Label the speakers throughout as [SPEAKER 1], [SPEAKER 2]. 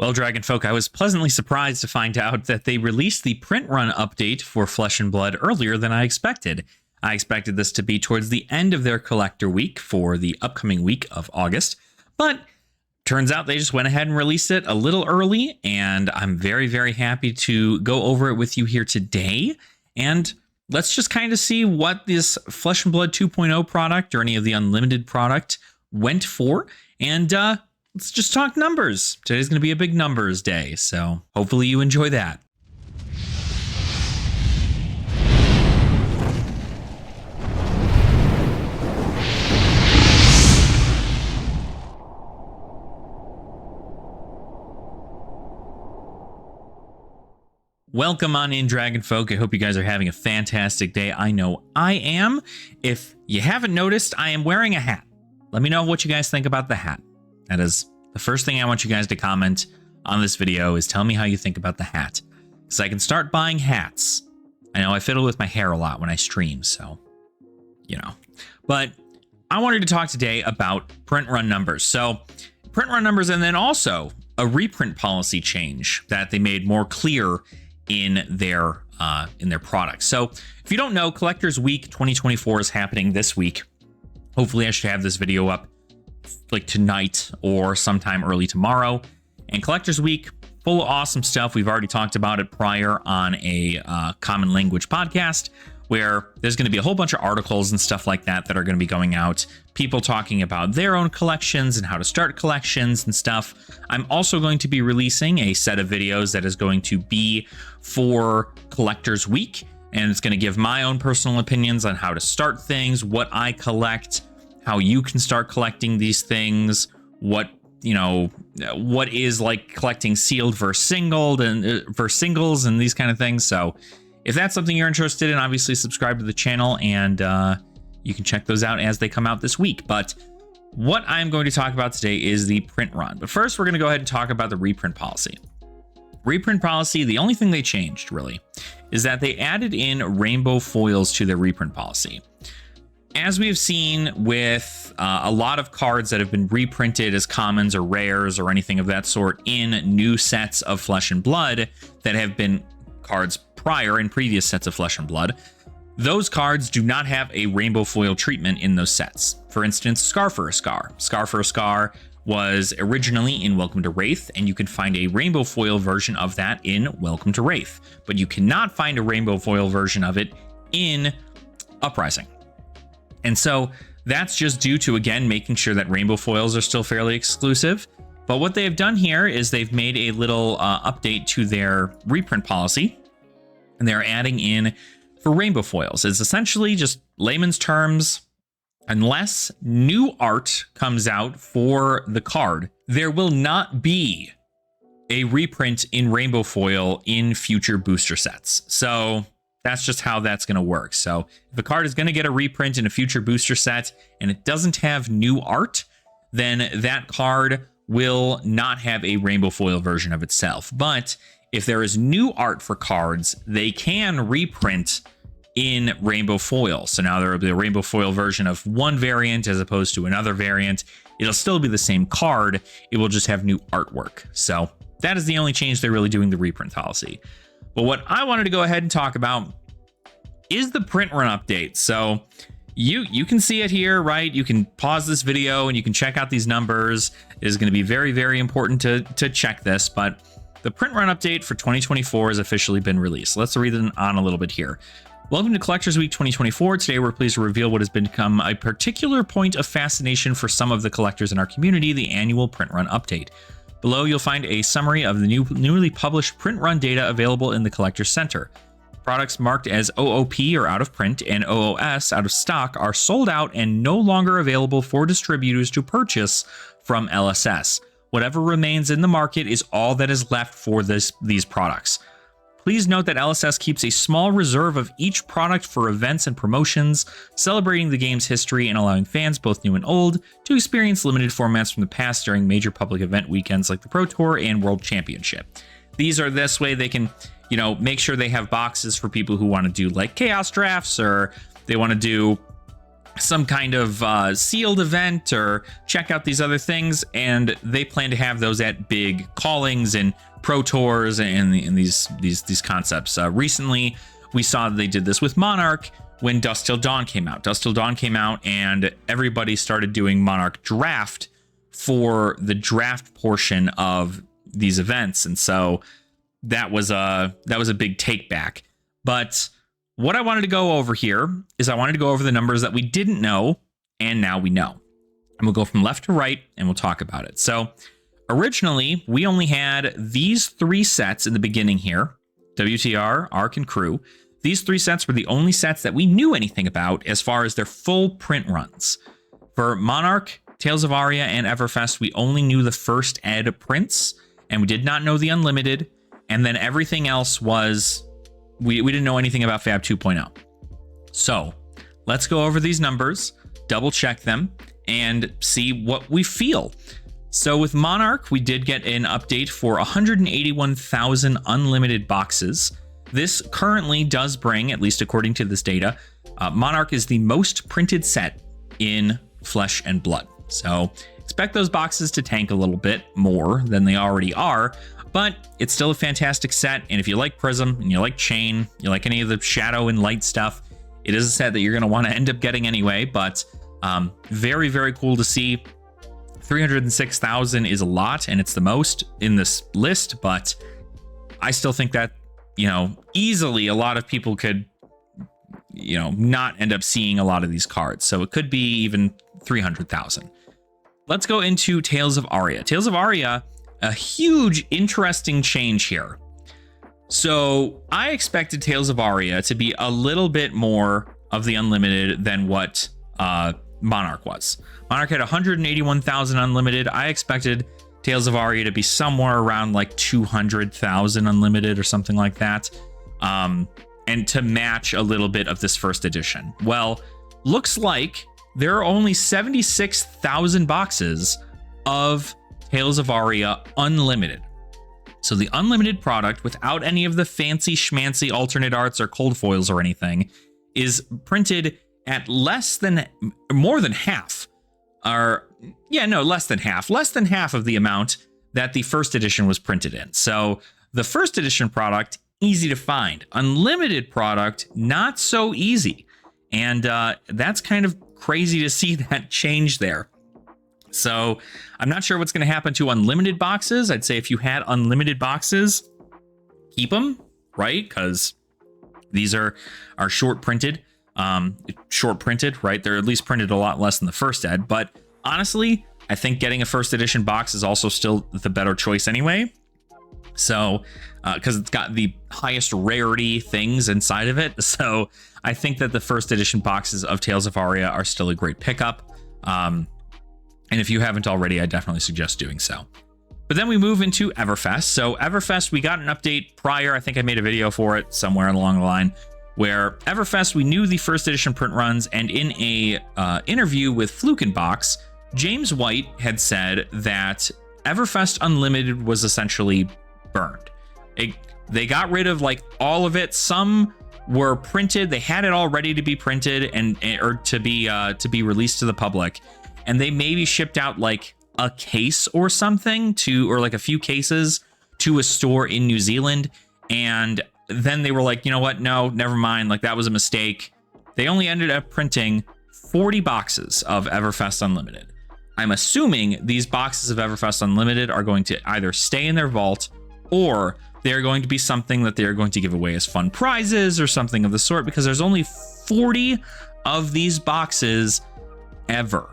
[SPEAKER 1] Well, Dragon Folk, I was pleasantly surprised to find out that they released the print run update for Flesh and Blood earlier than I expected. I expected this to be towards the end of their collector week for the upcoming week of August, but turns out they just went ahead and released it a little early, and I'm very, very happy to go over it with you here today. And let's just kind of see what this Flesh and Blood 2.0 product or any of the Unlimited product went for, and let's just talk numbers. Today's going to be a big numbers day, so hopefully you enjoy that. Welcome on in, Dragon Folk. I hope you guys are having a fantastic day. I know I am. If you haven't noticed, I am wearing a hat. Let me know what you guys think about the hat. That is the first thing I want you guys to comment on this video, is tell me how you think about the hat, because I can start buying hats. I know I fiddle with my hair a lot when I stream, so, you know. But I wanted to talk today about print run numbers. So print run numbers, and then also a reprint policy change that they made more clear in their products. So if you don't know, Collectors Week 2024 is happening this week. Hopefully I should have this video up like tonight or sometime early tomorrow. And Collectors Week, full of awesome stuff. We've already talked about it prior on a Common Language podcast, where there's going to be a whole bunch of articles and stuff like that that are going to be going out. People talking about their own collections and how to start collections and stuff. I'm also going to be releasing a set of videos that is going to be for Collectors Week, and it's going to give my own personal opinions on how to start things, what I collect, how you can start collecting these things, what is like collecting sealed versus singled and versus singles and these kind of things. So if that's something you're interested in, obviously subscribe to the channel, and you can check those out as they come out this week. But what I'm going to talk about today is the print run. But first, we're going to go ahead and talk about the reprint policy. Reprint policy, the only thing they changed, really, is that they added in rainbow foils to their reprint policy. As we've seen with a lot of cards that have been reprinted as commons or rares or anything of that sort in new sets of Flesh and Blood that have been cards prior in previous sets of Flesh and Blood, those cards do not have a rainbow foil treatment in those sets. For instance, Scar for a Scar. Scar for a Scar was originally in Welcome to Wraith, and you can find a rainbow foil version of that in Welcome to Wraith, but you cannot find a rainbow foil version of it in Uprising. And so that's just due to, again, making sure that rainbow foils are still fairly exclusive. But what they've done here is they've made a little update to their reprint policy, and they're adding in for rainbow foils. It's essentially just layman's terms. Unless new art comes out for the card, there will not be a reprint in rainbow foil in future booster sets. So that's just how that's going to work. So if a card is going to get a reprint in a future booster set and it doesn't have new art, then that card will not have a rainbow foil version of itself. But if there is new art for cards, they can reprint in rainbow foil. So now there will be a rainbow foil version of one variant as opposed to another variant. It'll still be the same card. It will just have new artwork. So that is the only change they're really doing the reprint policy. But what I wanted to go ahead and talk about is the print run update. So you can see it here, right? You can pause this video and you can check out these numbers. It is going to be very, very important to check this, but the print run update for 2024 has officially been released. Let's read it on a little bit here. Welcome to Collectors Week 2024. Today we're pleased to reveal what has become a particular point of fascination for some of the collectors in our community, the annual print run update. Below you'll find a summary of the newly published print run data available in the Collectors Center. Products marked as OOP or out of print and OOS out of stock are sold out and no longer available for distributors to purchase from LSS. Whatever remains in the market is all that is left for these products. Please note that LSS keeps a small reserve of each product for events and promotions, celebrating the game's history and allowing fans, both new and old, to experience limited formats from the past during major public event weekends like the Pro Tour and World Championship. These are this way they can, make sure they have boxes for people who want to do like chaos drafts, or they want to do some kind of sealed event or check out these other things, and they plan to have those at big callings and pro tours and these concepts. Recently, we saw they did this with Monarch when Dusk Till Dawn came out. Dusk Till Dawn came out, and everybody started doing Monarch Draft for the draft portion of these events, and so that was a big take back. But what I wanted to go over here is I wanted to go over the numbers that we didn't know, and now we know. And we'll go from left to right, and we'll talk about it. So originally, we only had these 3 sets in the beginning here, WTR, Arc, and Crew. These 3 sets were the only sets that we knew anything about as far as their full print runs. For Monarch, Tales of Aria, and Everfest, we only knew the first ed prints, and we did not know the Unlimited, and then everything else was, we didn't know anything about FaB 2.0. So let's go over these numbers, double check them, and see what we feel. So with Monarch, we did get an update for 181,000 unlimited boxes. This currently does bring, at least according to this data, Monarch is the most printed set in Flesh and Blood. So expect those boxes to tank a little bit more than they already are, but it's still a fantastic set. And if you like Prism and you like Chain, you like any of the Shadow and Light stuff, it is a set that you're going to want to end up getting anyway. But very, very cool to see. 306,000 is a lot, and it's the most in this list, but I still think that, easily a lot of people could, not end up seeing a lot of these cards. So it could be even 300,000. Let's go into Tales of Aria. Tales of Aria, a huge, interesting change here. So I expected Tales of Aria to be a little bit more of the Unlimited than what Monarch was. Monarch had 181,000 Unlimited. I expected Tales of Aria to be somewhere around like 200,000 Unlimited or something like that. And to match a little bit of this first edition. Well, looks like there are only 76,000 boxes of Tales of Aria Unlimited. So the Unlimited product, without any of the fancy schmancy alternate arts or cold foils or anything, is printed at less than half of the amount that the first edition was printed in. So the first edition product, easy to find. Unlimited product, not so easy. And that's kind of crazy to see that change there. So I'm not sure what's going to happen to unlimited boxes. I'd say if you had unlimited boxes, keep them, right? Because these are short printed, right? They're at least printed a lot less than the first ed. But honestly, I think getting a first edition box is also still the better choice anyway. So, because it's got the highest rarity things inside of it. So I think that the first edition boxes of Tales of Aria are still a great pickup. And if you haven't already, I definitely suggest doing so. But then we move into Everfest. So Everfest, we got an update prior. I think I made a video for it somewhere along the line, where Everfest, we knew the first edition print runs, and in a interview with Flukenbox, James White had said that Everfest Unlimited was essentially burned. They got rid of like all of it. Some were printed. They had it all ready to be printed or to be released to the public. And they maybe shipped out like a case or something or like a few cases to a store in New Zealand. And then they were like, you know what? No, never mind. Like that was a mistake. They only ended up printing 40 boxes of Everfest Unlimited. I'm assuming these boxes of Everfest Unlimited are going to either stay in their vault or they're going to be something that they're going to give away as fun prizes or something of the sort, because there's only 40 of these boxes ever.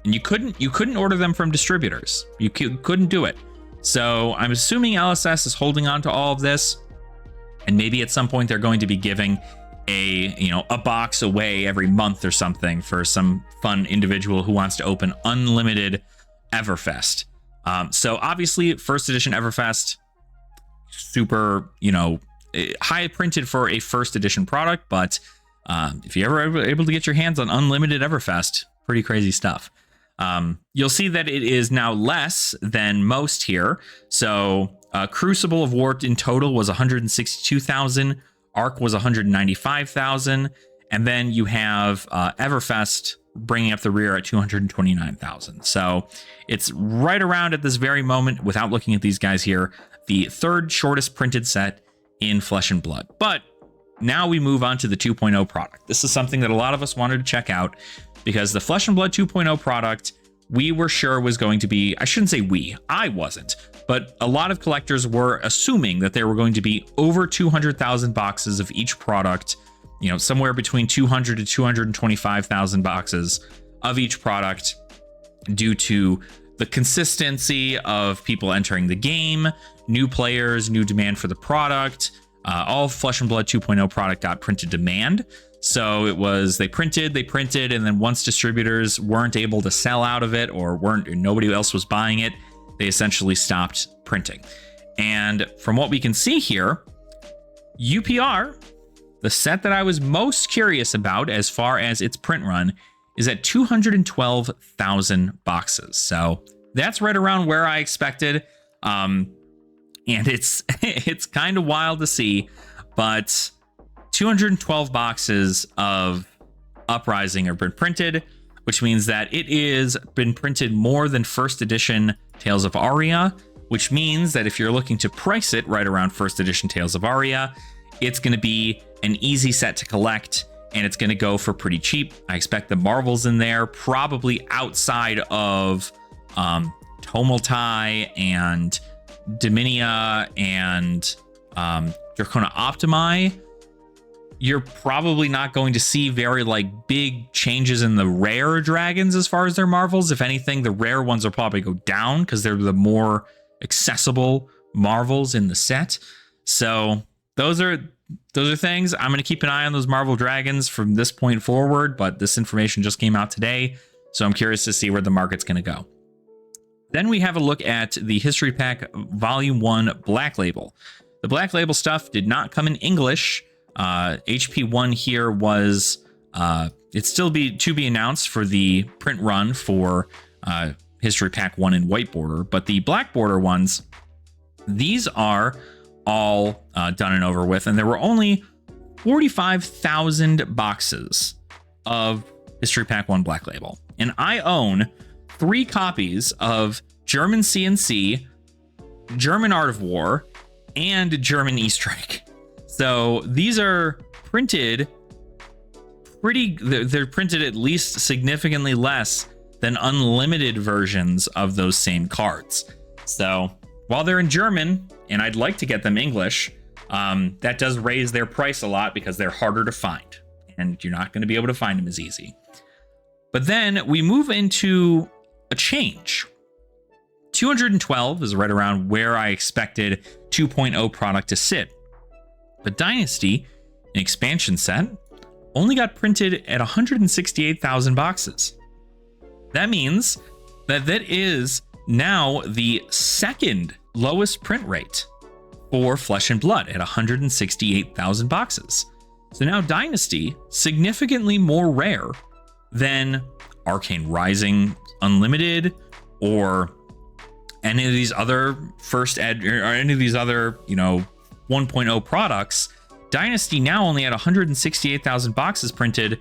[SPEAKER 1] And you couldn't order them from distributors. You couldn't do it. So I'm assuming LSS is holding on to all of this, and maybe at some point they're going to be giving a box away every month or something for some fun individual who wants to open unlimited Everfest. So obviously first edition Everfest, super, high printed for a first edition product, but if you ever are able to get your hands on unlimited Everfest, pretty crazy stuff. You'll see that it is now less than most here. So Crucible of War in total was 162,000. Arc was 195,000. And then you have Everfest bringing up the rear at 229,000. So it's right around at this very moment, without looking at these guys here, the third shortest printed set in Flesh and Blood. But now we move on to the 2.0 product. This is something that a lot of us wanted to check out because the Flesh and Blood 2.0 product, we were sure was going to be, I shouldn't say we, I wasn't, but a lot of collectors were assuming that there were going to be over 200,000 boxes of each product, you know, somewhere between 200 to 225,000 boxes of each product due to the consistency of people entering the game, new players, new demand for the product. All Flesh and Blood 2.0 product got printed demand. So it was they printed, and then once distributors weren't able to sell out of it or nobody else was buying it, they essentially stopped printing. And from what we can see here, UPR, the set that I was most curious about as far as its print run, is at 212,000 boxes. So that's right around where I expected. And it's it's kind of wild to see, but 212 boxes of Uprising have been printed, which means that it is been printed more than first edition Tales of Aria, which means that if you're looking to price it right around first edition Tales of Aria, it's going to be an easy set to collect, and it's going to go for pretty cheap. I expect the Marvels in there, probably outside of Tomultai and Dominia and Dracona Optimi. You're probably not going to see very like big changes in the rare dragons as far as their Marvels. If anything, the rare ones will probably go down because they're the more accessible Marvels in the set. So those are things. I'm going to keep an eye on those Marvel dragons from this point forward, but this information just came out today, so I'm curious to see where the market's going to go. Then we have a look at the History Pack Volume 1 Black Label. The Black Label stuff did not come in English. HP1 here was, it's still to be announced for the print run for History Pack 1 in white border, but the black border ones, these are all done and over with, and there were only 45,000 boxes of History Pack 1 Black Label. And I own 3 copies of German CNC, German Art of War, and German E-Strike. So these are printed they're printed at least significantly less than unlimited versions of those same cards. So while they're in German, and I'd like to get them English, that does raise their price a lot because they're harder to find, and you're not going to be able to find them as easy. But then we move into a change. 212 is right around where I expected 2.0 product to sit. But Dynasty, an expansion set, only got printed at 168,000 boxes. That means that is now the second lowest print rate for Flesh and Blood at 168,000 boxes. So now Dynasty, significantly more rare than Arcane Rising Unlimited or any of these other any of these other, 1.0 products. Dynasty now only at 168,000 boxes printed.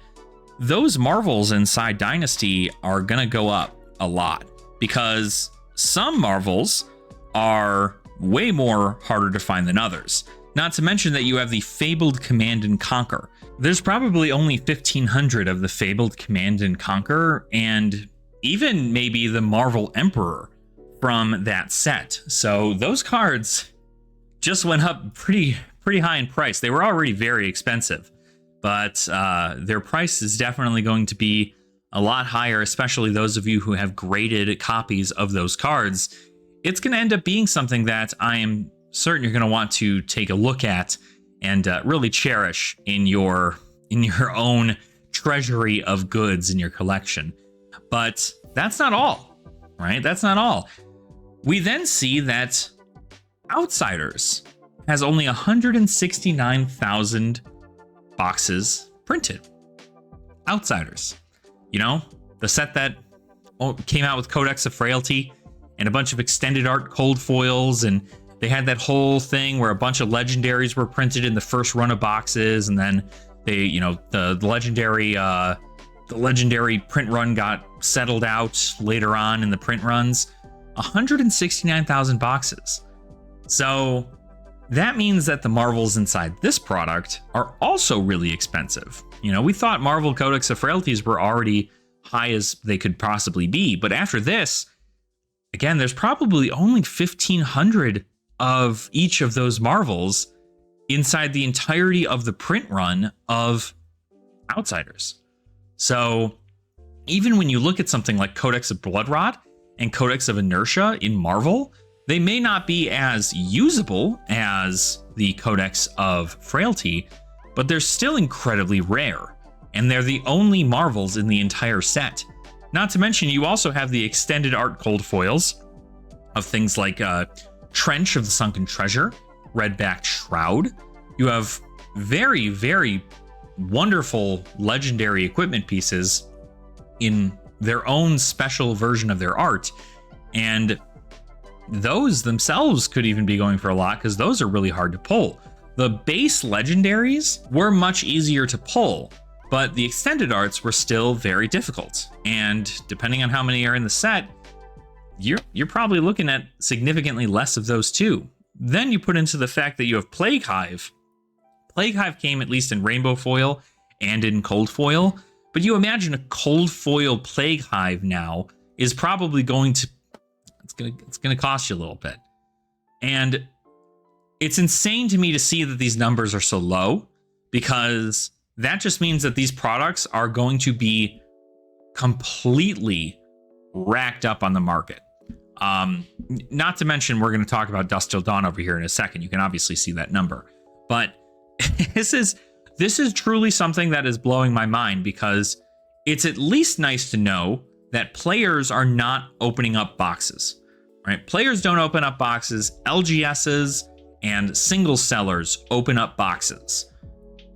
[SPEAKER 1] Those Marvels inside Dynasty are gonna go up a lot because some Marvels are way more harder to find than others. Not to mention that you have the Fabled Command and Conquer. There's probably only 1,500 of the Fabled Command and Conquer, and even maybe the Marvel Emperor from that set. So those cards just went up pretty high in price. They were already very expensive, but their price is definitely going to be a lot higher, especially those of you who have graded copies of those cards. It's going to end up being something that I am certain you're going to want to take a look at and really cherish in your own treasury of goods in your collection. But that's not all, right? That's not all. We then see that Outsiders has only 169,000 boxes printed. Outsiders, the set that came out with Codex of Frailty and a bunch of extended art cold foils, and they had that whole thing where a bunch of legendaries were printed in the first run of boxes, and then the legendary print run got settled out later on in the print runs. 169,000 boxes. So that means that the Marvels inside this product are also really expensive. We thought Marvel Codex of Frailties were already high as they could possibly be, but after this, again, there's probably only 1,500 of each of those Marvels inside the entirety of the print run of Outsiders. So even when you look at something like Codex of Bloodrot and Codex of Inertia in Marvel, they may not be as usable as the Codex of Frailty, but they're still incredibly rare, and they're the only Marvels in the entire set. Not to mention, you also have the extended art cold foils of things like Trench of the Sunken Treasure, Redback Shroud. You have very, very wonderful legendary equipment pieces in their own special version of their art, and those themselves could even be going for a lot because those are really hard to pull. The base legendaries were much easier to pull, but the extended arts were still very difficult. And depending on how many are in the set, you're probably looking at significantly less of those too. Then you put into the fact that you have Plague Hive. Plague Hive came at least in rainbow foil and in cold foil, but you imagine a cold foil Plague Hive now is probably going to it's gonna cost you a little bit. And it's insane to me to see that these numbers are so low, because that just means that these products are going to be completely racked up on the market. Not to mention, we're going to talk about Dust Till Dawn over here in a second. You can obviously see that number, but this is truly something that is blowing my mind, because it's at least nice to know that players are not opening up boxes, right? Players don't open up boxes. LGSs and single sellers open up boxes.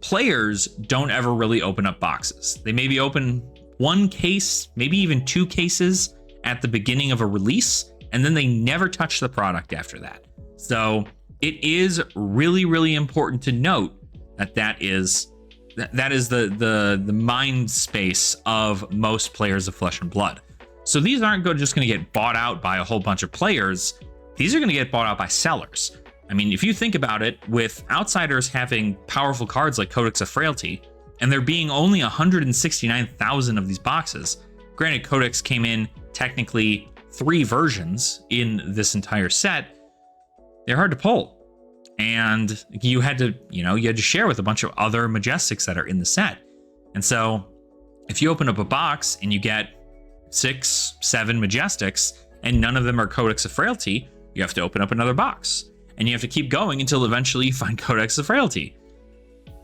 [SPEAKER 1] Players don't ever really open up boxes. They maybe open one case, maybe even two cases at the beginning of a release, and then they never touch the product after that. So it is really, really important to note that is the mind space of most players of Flesh and Blood. So these aren't just going to get bought out by a whole bunch of players. These are going to get bought out by sellers. I mean, if you think about it, with Outsiders having powerful cards like Codex of Frailty, and there being only 169,000 of these boxes, granted, Codex came in technically 3 versions in this entire set, they're hard to pull. And you had to share with a bunch of other Majestics that are in the set. And so if you open up a box and you get 6, 7 Majestics and none of them are Codex of Frailty, you have to open up another box. And you have to keep going until eventually you find Codex of Frailty.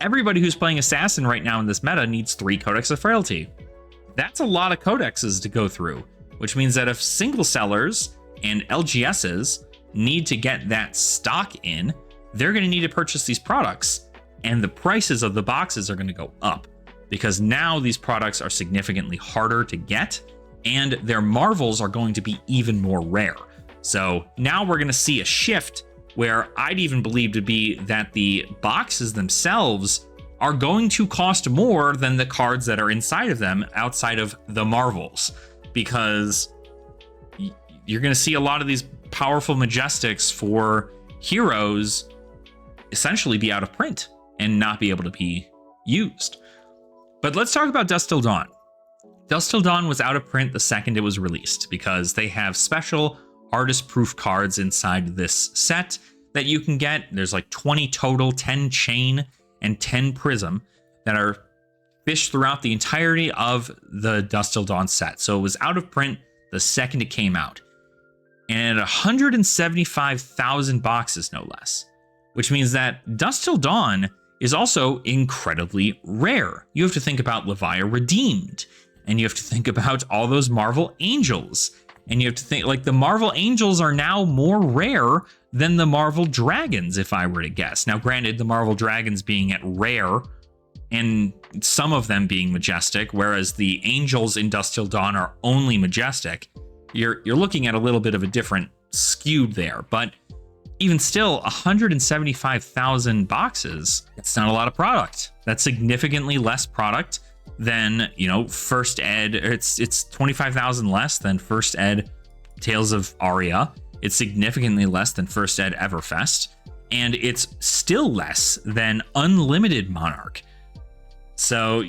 [SPEAKER 1] Everybody who's playing Assassin right now in this meta needs 3 Codex of Frailty. That's a lot of codexes to go through, which means that if single sellers and LGSs need to get that stock in, they're going to need to purchase these products, and the prices of the boxes are going to go up, because now these products are significantly harder to get, and their Marvels are going to be even more rare. So now we're going to see a shift where I'd even believe to be that the boxes themselves are going to cost more than the cards that are inside of them outside of the Marvels, because you're going to see a lot of these powerful Majestics for heroes essentially be out of print and not be able to be used. But let's talk about Dust Till Dawn. Dust Till Dawn was out of print the second it was released, because they have special artist proof cards inside this set that you can get. There's like 20 total, 10 chain and 10 prism, that are fished throughout the entirety of the Dust Till Dawn set. So it was out of print the second it came out, and 175,000 boxes, no less, which means that Dust Till Dawn is also incredibly rare. You have to think about Leviah Redeemed, and you have to think about all those Marvel Angels, and you have to think, like, the Marvel Angels are now more rare than the Marvel Dragons, if I were to guess. Now, granted, the Marvel Dragons being at rare and some of them being majestic, whereas the Angels in Dust Till Dawn are only majestic, you're looking at a little bit of a different skew there. But even still, 175,000 boxes, that's not a lot of product. That's significantly less product than, you know, First Ed. It's 25,000 less than First Ed Tales of Aria. It's significantly less than First Ed Everfest. And it's still less than Unlimited Monarch. So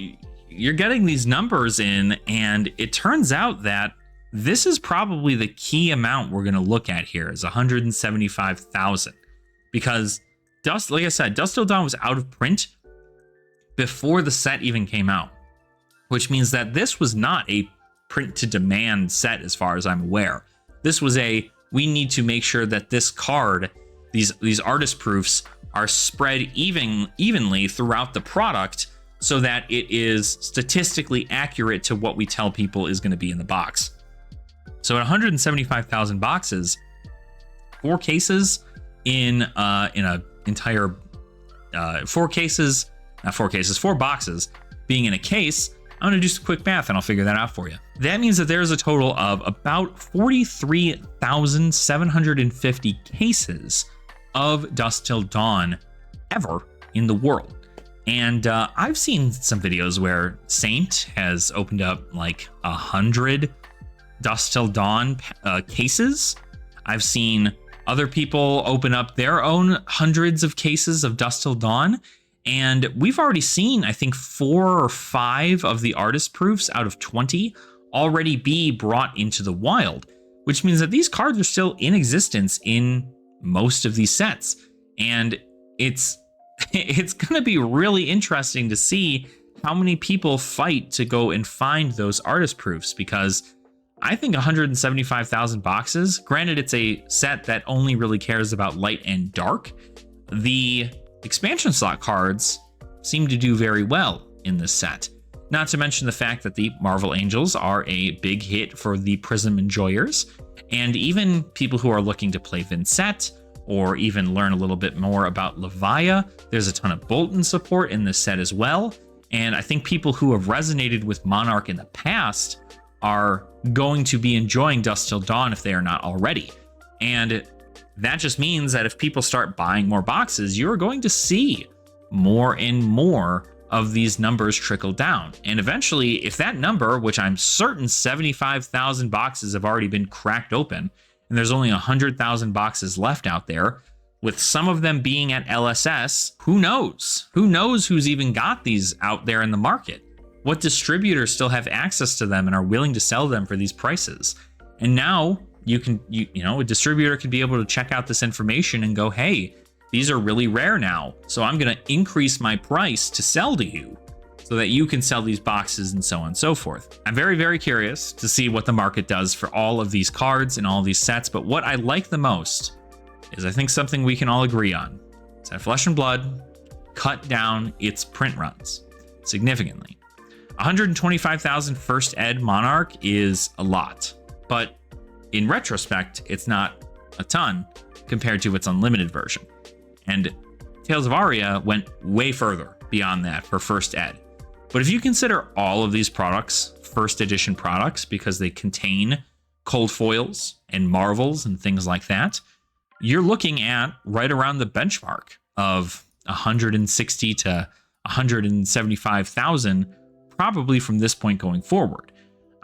[SPEAKER 1] you're getting these numbers in, and it turns out that this is probably the key amount we're going to look at here is 175,000, because like I said, Dusk Till Dawn was out of print before the set even came out, which means that this was not a print to demand set as far as I'm aware. This was we need to make sure that this card, these artist proofs, are spread evenly throughout the product so that it is statistically accurate to what we tell people is going to be in the box. So at 175,000 boxes, 4 cases in a entire 4 boxes being in a case, I'm going to do some quick math and I'll figure that out for you. That means that there's a total of about 43,750 cases of Dusk Till Dawn ever in the world. And I've seen some videos where Saint has opened up like 100 Dusk Till Dawn cases. I've seen other people open up their own hundreds of cases of Dusk Till Dawn. And we've already seen, I think, 4 or 5 of the artist proofs out of 20 already be brought into the wild, which means that these cards are still in existence in most of these sets. And it's going to be really interesting to see how many people fight to go and find those artist proofs, because I think 175,000 boxes, granted it's a set that only really cares about light and dark, the expansion slot cards seem to do very well in this set. Not to mention the fact that the Marvel Angels are a big hit for the Prism enjoyers, and even people who are looking to play Vincent or even learn a little bit more about Levia. There's a ton of Bolton support in this set as well, and I think people who have resonated with Monarch in the past are going to be enjoying Dusk Till Dawn if they are not already. And that just means that if people start buying more boxes, you're going to see more and more of these numbers trickle down. And eventually, if that number, which I'm certain 75,000 boxes have already been cracked open, and there's only 100,000 boxes left out there, with some of them being at LSS, who knows? Who knows who's even got these out there in the market? What distributors still have access to them and are willing to sell them for these prices? And now you know, a distributor could be able to check out this information and go, hey, these are really rare now, so I'm going to increase my price to sell to you so that you can sell these boxes and so on and so forth. I'm very, very curious to see what the market does for all of these cards and all of these sets, but what I like the most is I think something we can all agree on is that Flesh and Blood cut down its print runs significantly. 125,000 First Ed Monarch is a lot, but in retrospect, it's not a ton compared to its unlimited version. And Tales of Aria went way further beyond that for First Ed. But if you consider all of these products first edition products because they contain cold foils and marvels and things like that, you're looking at right around the benchmark of 160 to 175,000 probably from this point going forward.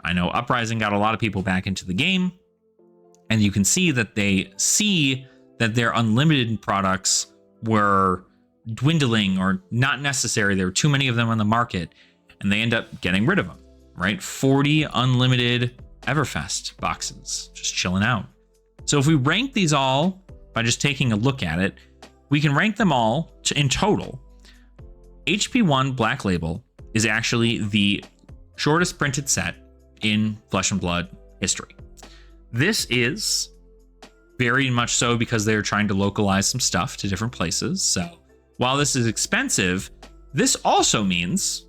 [SPEAKER 1] I know Uprising got a lot of people back into the game, and you can see that they see that their unlimited products were dwindling or not necessary. There were too many of them on the market, and they end up getting rid of them, right? 40 unlimited Everfest boxes just chilling out. So if we rank these all by just taking a look at it, we can rank them all in total. HP1 Black Label is actually the shortest printed set in Flesh and Blood history. This is very much so because they're trying to localize some stuff to different places. So while this is expensive, this also means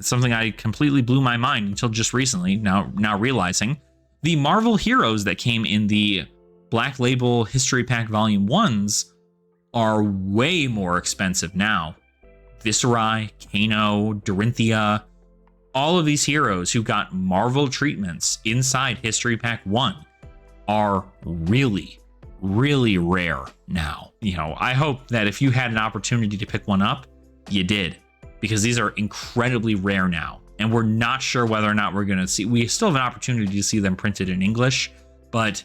[SPEAKER 1] something I completely blew my mind until just recently, now realizing the Marvel heroes that came in the Black Label History Pack Volume 1s are way more expensive now. Viserai, Kano, Dorinthia, all of these heroes who got Marvel treatments inside History Pack 1 are really, really rare now. You know, I hope that if you had an opportunity to pick one up, you did, because these are incredibly rare now. And we're not sure whether or not we're going to see, we still have an opportunity to see them printed in English, but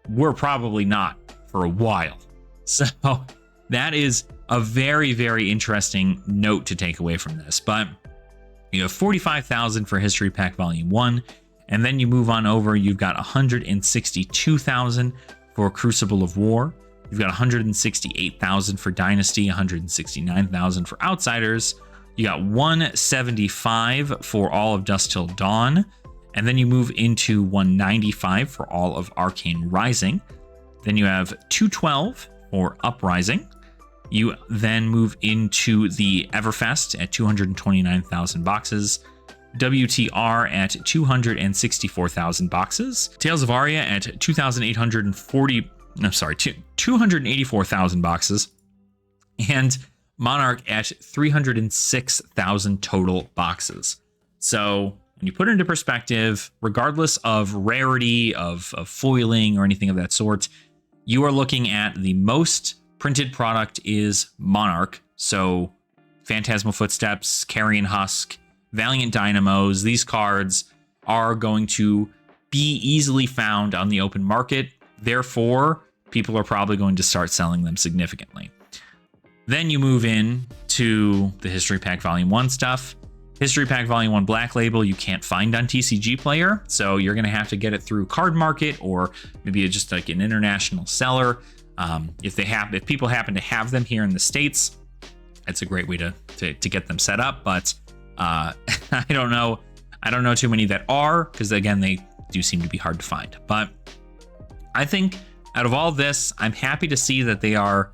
[SPEAKER 1] we're probably not for a while. So that is a very, very interesting note to take away from this. But you have 45,000 for History Pack Volume 1, and then you move on over, you've got 162,000 for Crucible of War. You've got 168,000 for Dynasty, 169,000 for Outsiders. You got 175 for all of Dusk Till Dawn. And then you move into 195 for all of Arcane Rising. Then you have 212 for Uprising. You then move into the Everfest at 229,000 boxes. WTR at 264,000 boxes. Tales of Aria at 284,000 boxes. And Monarch at 306,000 total boxes. So when you put it into perspective, regardless of rarity, of foiling or anything of that sort, you are looking at the most printed product is Monarch. So Phantasmal Footsteps, Carrion Husk, Valiant Dynamos, these cards are going to be easily found on the open market. Therefore, people are probably going to start selling them significantly. Then you move in to the History Pack Volume 1 stuff. History Pack Volume 1 Black Label you can't find on TCG Player, so you're going to have to get it through Card Market or maybe just like an international seller. If people happen to have them here in the States, it's a great way to get them set up. But I don't know too many that are, because again, they do seem to be hard to find. But I think out of all this, I'm happy to see that they are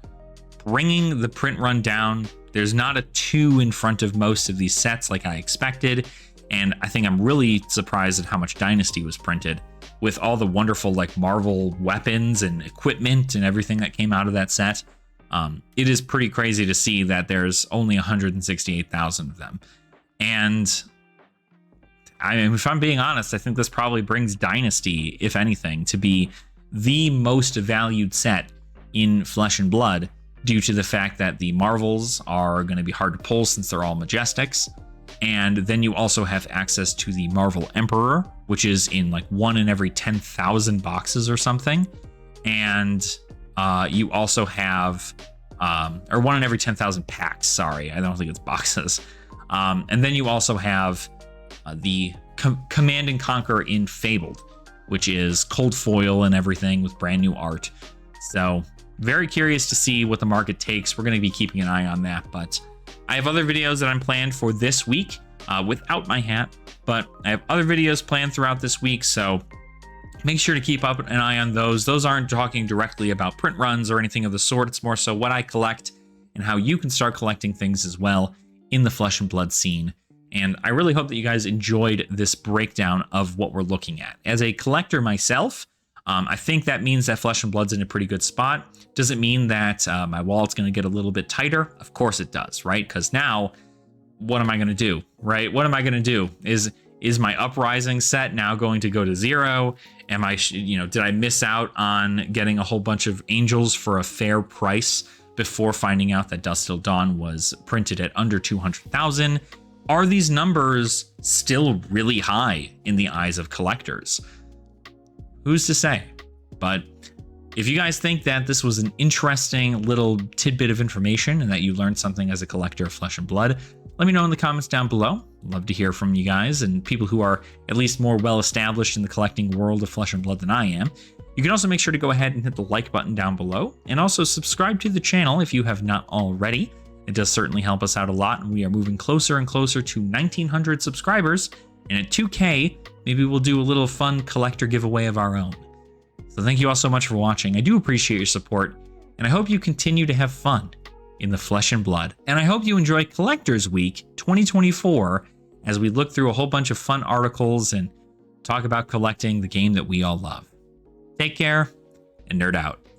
[SPEAKER 1] bringing the print run down. There's not a 2 in front of most of these sets like I expected. And I think I'm really surprised at how much Dynasty was printed with all the wonderful like Marvel weapons and equipment and everything that came out of that set. It is pretty crazy to see that there's only 168,000 of them. And I mean, if I'm being honest, I think this probably brings Dynasty, if anything, to be the most valued set in Flesh and Blood, due to the fact that the Marvels are going to be hard to pull since they're all Majestics. And then you also have access to the Marvel Emperor, which is in like 1 in every 10,000 boxes or something. And you also have, or 1 in every 10,000 packs. Sorry, I don't think it's boxes. And then you also have the Command and Conquer in Fabled, which is cold foil and everything with brand new art. So very curious to see what the market takes. We're going to be keeping an eye on that, but I have other videos that I'm planned for this week without my hat, but I have other videos planned throughout this week, so make sure to keep up an eye on those. Those aren't talking directly about print runs or anything of the sort. It's more so what I collect and how you can start collecting things as well in the Flesh and Blood scene. And I really hope that you guys enjoyed this breakdown of what we're looking at. As a collector myself, I think that means that Flesh and Blood's in a pretty good spot. Does it mean that my wallet's going to get a little bit tighter? Of course it does, right? Because now, what am I going to do, right? What am I going to do? Is my Uprising set now going to go to 0? Am I, did I miss out on getting a whole bunch of Angels for a fair price before finding out that Dusk Till Dawn was printed at under 200,000? Are these numbers still really high in the eyes of collectors? Who's to say? But if you guys think that this was an interesting little tidbit of information and that you learned something as a collector of Flesh and Blood, let me know in the comments down below. Love to hear from you guys and people who are at least more well established in the collecting world of Flesh and Blood than I am. You can also make sure to go ahead and hit the like button down below, and also subscribe to the channel if you have not already. It does certainly help us out a lot, and we are moving closer and closer to 1,900 subscribers. And at 2K, maybe we'll do a little fun collector giveaway of our own. So thank you all so much for watching. I do appreciate your support, and I hope you continue to have fun in the Flesh and Blood. And I hope you enjoy Collectors Week 2024 as we look through a whole bunch of fun articles and talk about collecting the game that we all love. Take care and nerd out.